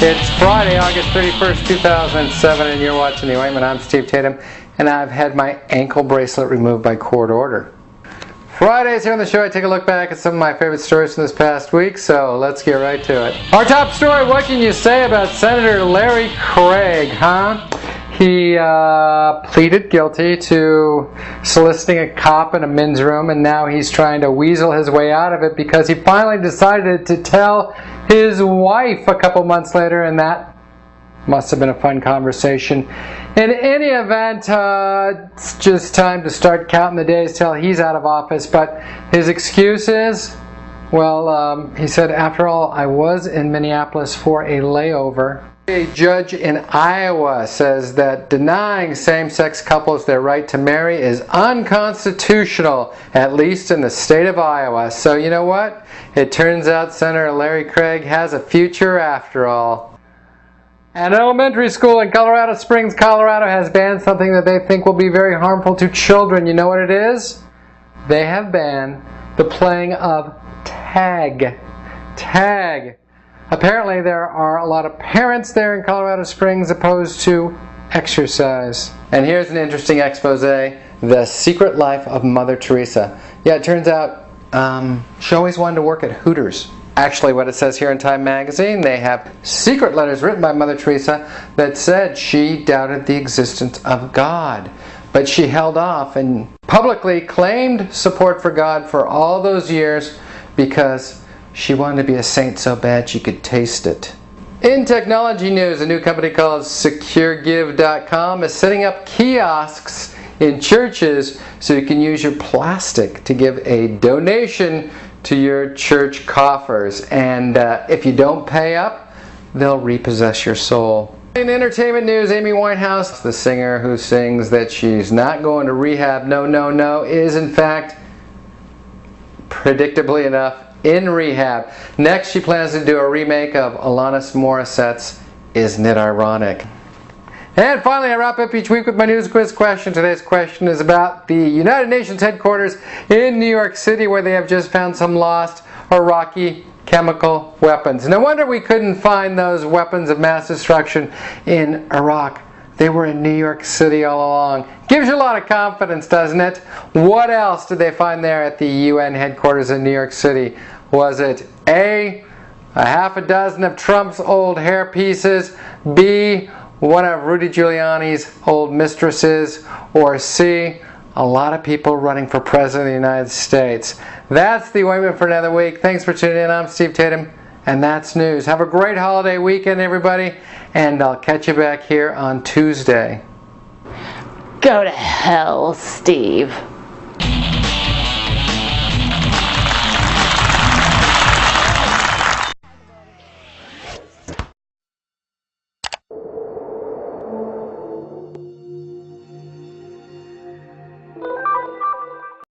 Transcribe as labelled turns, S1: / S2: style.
S1: It's Friday, August 31st, 2007, and you're watching The Ointment. I'm Steve Tatham, and I've had my ankle bracelet removed by court order. Fridays here on the show, I take a look back at some of my favorite stories from this past week, so let's get right to it. Our top story, what can you say about Senator Larry Craig, huh? He pleaded guilty to soliciting a cop in a men's room, and now he's trying to weasel his way out of it because he finally decided to tell his wife a couple months later, and that must have been a fun conversation. In any event, it's just time to start counting the days till he's out of office, but his excuse is, well, he said, after all, I was in Minneapolis for a layover. A judge in Iowa says that denying same-sex couples their right to marry is unconstitutional, at least in the state of Iowa. So you know what? It turns out Senator Larry Craig has a future after all. An elementary school in Colorado Springs, Colorado has banned something that they think will be very harmful to children. You know what it is? They have banned the playing of tag. Tag. Apparently there are a lot of parents there in Colorado Springs opposed to exercise. And here's an interesting expose, The Secret Life of Mother Teresa. Yeah, it turns out she always wanted to work at Hooters. Actually, what it says here in Time magazine, they have secret letters written by Mother Teresa that said she doubted the existence of God. But she held off and publicly claimed support for God for all those years because she wanted to be a saint so bad she could taste it. In technology news, a new company called SecureGive.com is setting up kiosks in churches so you can use your plastic to give a donation to your church coffers. And if you don't pay up, they'll repossess your soul. In entertainment news, Amy Winehouse, the singer who sings that she's not going to rehab, no, is in fact, predictably enough, in rehab. Next, she plans to do a remake of Alanis Morissette's Isn't It Ironic? And finally, I wrap up each week with my news quiz question. Today's question is about the United Nations headquarters in New York City, where they have just found some lost Iraqi chemical weapons. No wonder we couldn't find those weapons of mass destruction in Iraq. They were in New York City all along. Gives you a lot of confidence, doesn't it? What else did they find there at the UN headquarters in New York City? Was it A, a half a dozen of Trump's old hair pieces, B, one of Rudy Giuliani's old mistresses, or C, a lot of people running for President of the United States? That's the Ointment for another week. Thanks for tuning in. I'm Steve Tatham, and that's news. Have a great holiday weekend, everybody, and I'll catch you back here on Tuesday.
S2: Go to hell, Steve.